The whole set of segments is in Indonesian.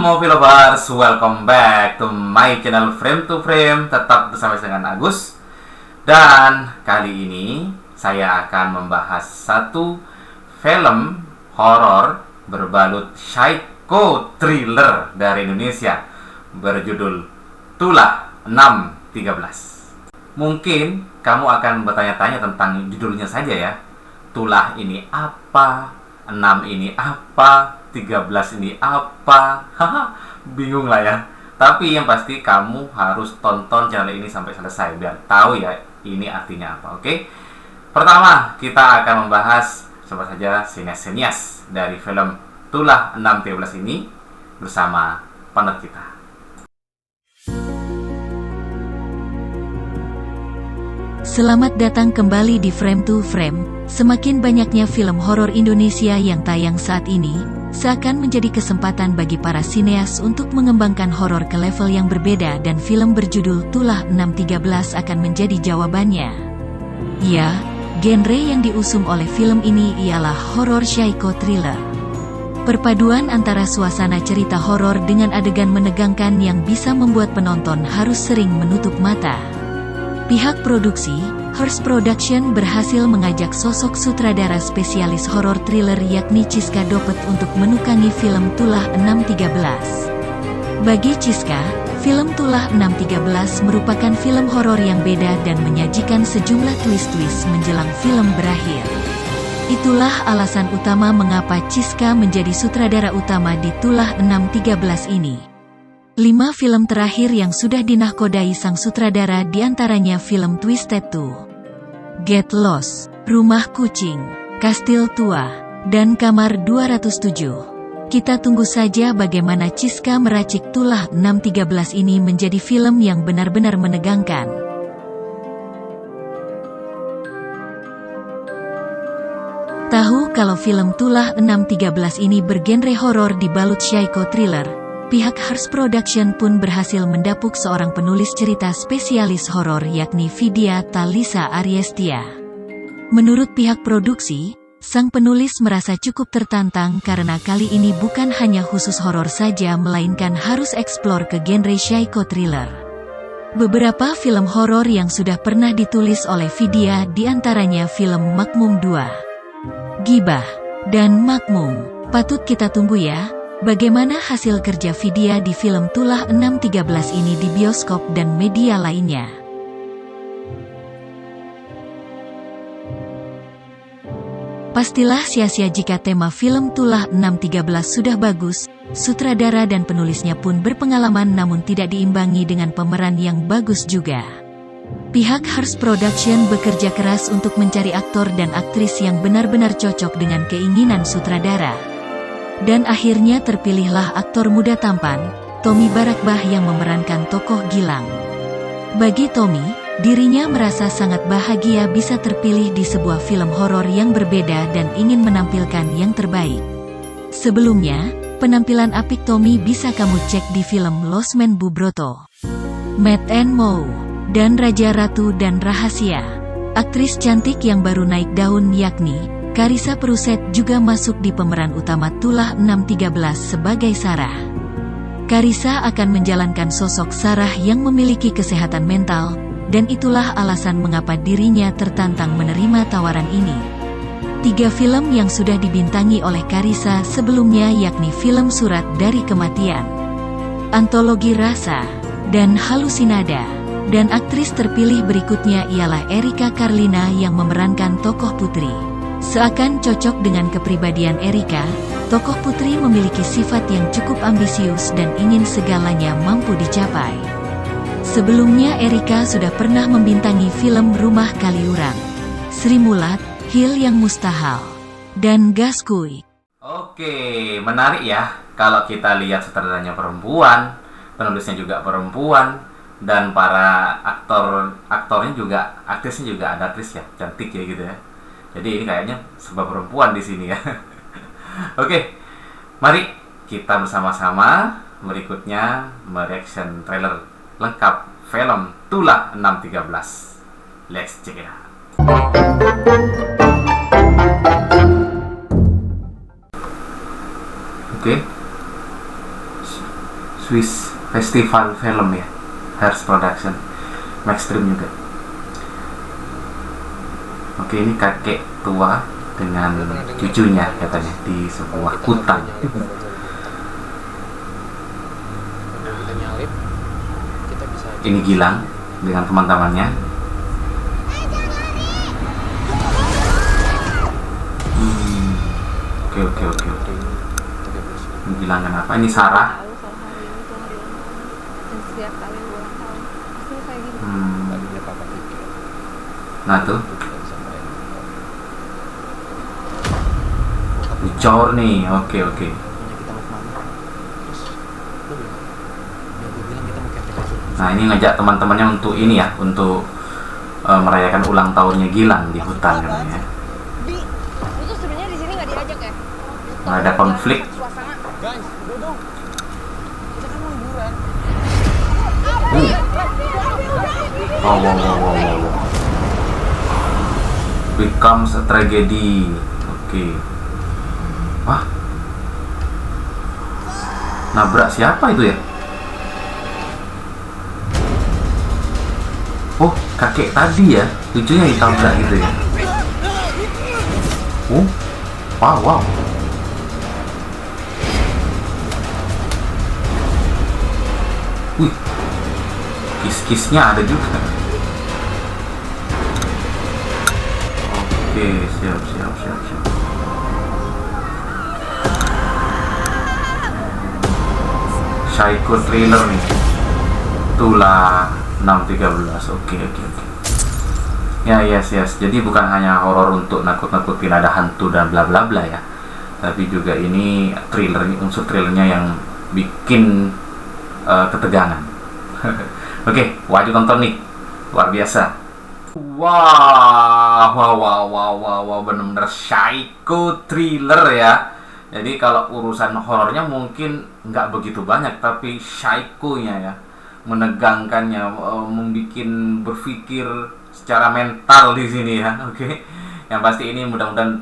Movie Lovers, welcome back to my channel Frame to Frame. Tetap bersama dengan Agus. Dan kali ini saya akan membahas satu film horor berbalut psycho thriller dari Indonesia berjudul Tulah 613. Mungkin kamu akan bertanya-tanya tentang judulnya saja ya. Tulah ini apa? 6 ini apa? 13 ini apa? Haha, bingung lah ya. Tapi yang pasti kamu harus tonton channel ini sampai selesai biar tahu ya ini artinya apa, oke? Pertama, kita akan membahas siapa saja sinias-sinias dari film Tulah 613 ini bersama partner kita. Selamat datang kembali di Frame to Frame. Semakin banyaknya film horor Indonesia yang tayang saat ini, seakan menjadi kesempatan bagi para sineas untuk mengembangkan horor ke level yang berbeda dan film berjudul Tulah 613 akan menjadi jawabannya. Ya, genre yang diusung oleh film ini ialah horor psycho thriller. Perpaduan antara suasana cerita horor dengan adegan menegangkan yang bisa membuat penonton harus sering menutup mata. Pihak produksi, Hearst Production berhasil mengajak sosok sutradara spesialis horor thriller yakni Chiska Dopet untuk menukangi film Tulah 613. Bagi Chiska, film Tulah 613 merupakan film horor yang beda dan menyajikan sejumlah twist-twist menjelang film berakhir. Itulah alasan utama mengapa Chiska menjadi sutradara utama di Tulah 613 ini. 5 film terakhir yang sudah dinahkodai sang sutradara diantaranya film Twisted 2, Get Lost, Rumah Kucing, Kastil Tua, dan Kamar 207. Kita tunggu saja bagaimana Chiska meracik Tulah 613 ini menjadi film yang benar-benar menegangkan. Tahu kalau film Tulah 613 ini bergenre horor dibalut psycho thriller, pihak Hearst Production pun berhasil mendapuk seorang penulis cerita spesialis horor yakni Vidya Talisa Ariestia. Menurut pihak produksi, sang penulis merasa cukup tertantang karena kali ini bukan hanya khusus horor saja melainkan harus eksplor ke genre psycho thriller. Beberapa film horor yang sudah pernah ditulis oleh Vidya diantaranya film Makmum 2, Gibah, dan Makmum. Patut kita tunggu ya. Bagaimana hasil kerja Vidya di film Tulah 613 ini di bioskop dan media lainnya? Pastilah sia-sia jika tema film Tulah 613 sudah bagus, sutradara dan penulisnya pun berpengalaman namun tidak diimbangi dengan pemeran yang bagus juga. Pihak Hearst Production bekerja keras untuk mencari aktor dan aktris yang benar-benar cocok dengan keinginan sutradara. Dan akhirnya terpilihlah aktor muda tampan, Tommy Barakbah yang memerankan tokoh Gilang. Bagi Tommy, dirinya merasa sangat bahagia bisa terpilih di sebuah film horor yang berbeda dan ingin menampilkan yang terbaik. Sebelumnya, penampilan apik Tommy bisa kamu cek di film Losmen Bubroto, Matt and Mo, dan Raja Ratu dan Rahasia. Aktris cantik yang baru naik daun yakni Karissa Peruset juga masuk di pemeran utama Tulah 613 sebagai Sarah. Karissa akan menjalankan sosok Sarah yang memiliki kesehatan mental, dan itulah alasan mengapa dirinya tertantang menerima tawaran ini. 3 film yang sudah dibintangi oleh Karissa sebelumnya yakni film Surat dari Kematian, Antologi Rasa, dan Halusinada. Dan aktris terpilih berikutnya ialah Erika Karlina yang memerankan tokoh Putri. Seakan cocok dengan kepribadian Erika, tokoh Putri memiliki sifat yang cukup ambisius dan ingin segalanya mampu dicapai. Sebelumnya Erika sudah pernah membintangi film Rumah Kaliurang, Sri Mulat, Hil yang Mustahil, dan Gaskuy. Oke, menarik ya kalau kita lihat sutradaranya perempuan, penulisnya juga perempuan, dan para aktornya juga, aktrisnya juga ada aktris ya, cantik ya gitu ya. Jadi ini kayaknya serba perempuan di sini ya. Oke, mari kita bersama-sama berikutnya mereaction trailer lengkap film Tulah 613. Let's check it out. Oke. Swiss Festival Film ya, Hearst Production, Maxstream juga. Oke, ini kakek tua dengan cucunya katanya di sebuah hutan. Ini Gilang dengan teman-temannya. Oke. Ini Gilang kenapa? Ini Sarah. Nah tuh, Ucor nih. Oke. Nah, ini ngajak teman-temannya untuk ini ya, untuk merayakan ulang tahunnya Gilang di hutan katanya. Bi, lu tuh sebenarnya di sini nggak diajak ya? Nggak ada konflik. Suasana. Guys, udah dong. Kita kan mau liburan. Wow. Becomes a tragedy. Oke. Wah. Nabrak siapa itu ya? Oh, kakek tadi ya, cucunya ditabrak gitu ya. Wow. Wih, kis-kisnya ada juga. Oke, siap. Psycho thriller nih. Tulah 613. Oke. Ya, yes. Jadi bukan hanya horor untuk nakut-nakutin ada hantu dan bla bla bla ya. Tapi juga ini thriller, unsur thrillernya yang bikin ketegangan. Oke, wajib tonton nih. Luar biasa. Wow, bener-bener psycho thriller ya. Jadi kalau urusan horornya mungkin nggak begitu banyak, tapi psycho-nya ya, menegangkannya, membuat berpikir secara mental di sini ya. Oke. Yang pasti ini mudah-mudahan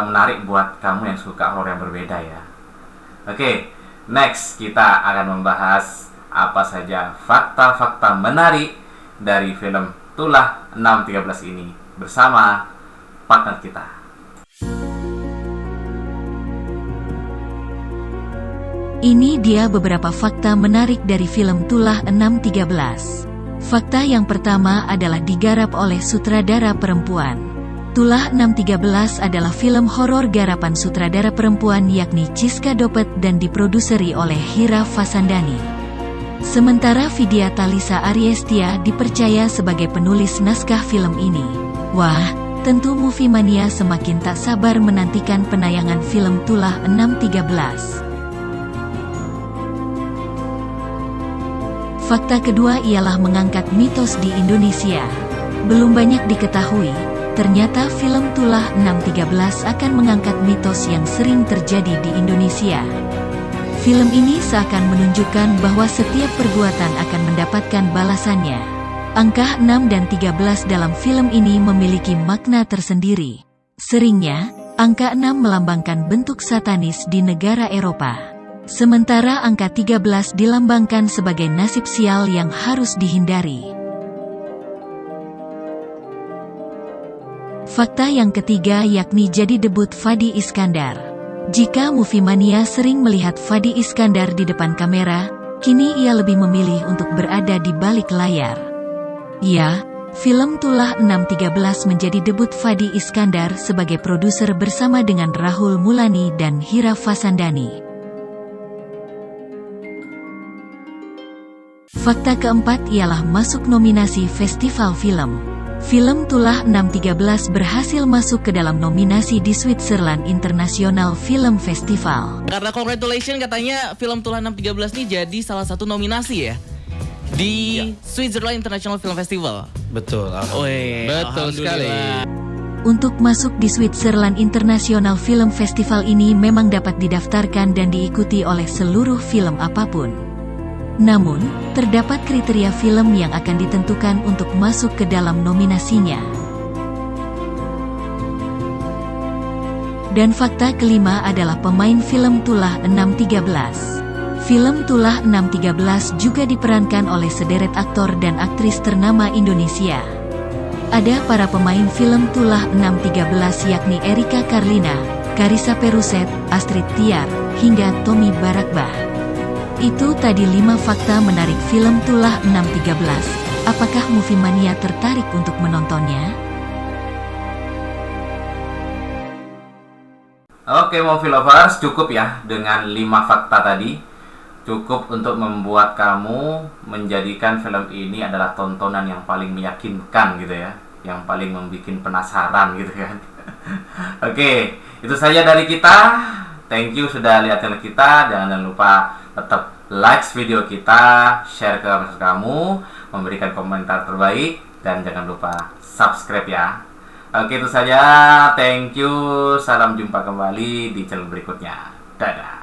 menarik buat kamu yang suka horor yang berbeda ya. Oke, next kita akan membahas apa saja fakta-fakta menarik dari film Tulah 613 ini bersama partner kita. Ini dia beberapa fakta menarik dari film Tulah 613. Fakta yang pertama adalah digarap oleh sutradara perempuan. Tulah 613 adalah film horor garapan sutradara perempuan yakni Chiska Dopet dan diproduseri oleh Hira Fasandani. Sementara Vidya Talisa Ariestia dipercaya sebagai penulis naskah film ini. Wah, tentu Movie Mania semakin tak sabar menantikan penayangan film Tulah 613. Fakta kedua ialah mengangkat mitos di Indonesia. Belum banyak diketahui, ternyata film Tulah 613 akan mengangkat mitos yang sering terjadi di Indonesia. Film ini seakan menunjukkan bahwa setiap perbuatan akan mendapatkan balasannya. Angka 6 dan 13 dalam film ini memiliki makna tersendiri. Seringnya, angka 6 melambangkan bentuk satanis di negara Eropa. Sementara angka 13 dilambangkan sebagai nasib sial yang harus dihindari. Fakta yang ketiga yakni jadi debut Fadi Iskandar. Jika Movie Mania sering melihat Fadi Iskandar di depan kamera, kini ia lebih memilih untuk berada di balik layar. Ya, film Tulah 613 menjadi debut Fadi Iskandar sebagai produser bersama dengan Rahul Mulani dan Hira Fasandani. Fakta keempat ialah masuk nominasi festival film. Film Tulah 613 berhasil masuk ke dalam nominasi di Switzerland International Film Festival. Karena congratulations katanya film Tulah 613 ini jadi salah satu nominasi ya di Switzerland International Film Festival. Betul. Betul sekali. Untuk masuk di Switzerland International Film Festival ini memang dapat didaftarkan dan diikuti oleh seluruh film apapun. Namun, terdapat kriteria film yang akan ditentukan untuk masuk ke dalam nominasinya. Dan fakta kelima adalah pemain film Tulah 613. Film Tulah 613 juga diperankan oleh sederet aktor dan aktris ternama Indonesia. Ada para pemain film Tulah 613 yakni Erika Carlina, Carissa Peruset, Astrid Tiar, hingga Tommy Barakbah. Itu tadi 5 fakta menarik film Tulah 613. Apakah Movie Mania tertarik untuk menontonnya? Oke, movie lovers, cukup ya dengan 5 fakta tadi. Cukup untuk membuat kamu menjadikan film ini adalah tontonan yang paling meyakinkan gitu ya, yang paling membuat penasaran gitu kan. Oke, itu saja dari kita. Thank you sudah lihat channel kita. Jangan lupa tetap like video kita, share ke teman kamu, memberikan komentar terbaik, dan jangan lupa subscribe ya. Oke, itu saja. Thank you. Salam jumpa kembali di channel berikutnya. Dadah.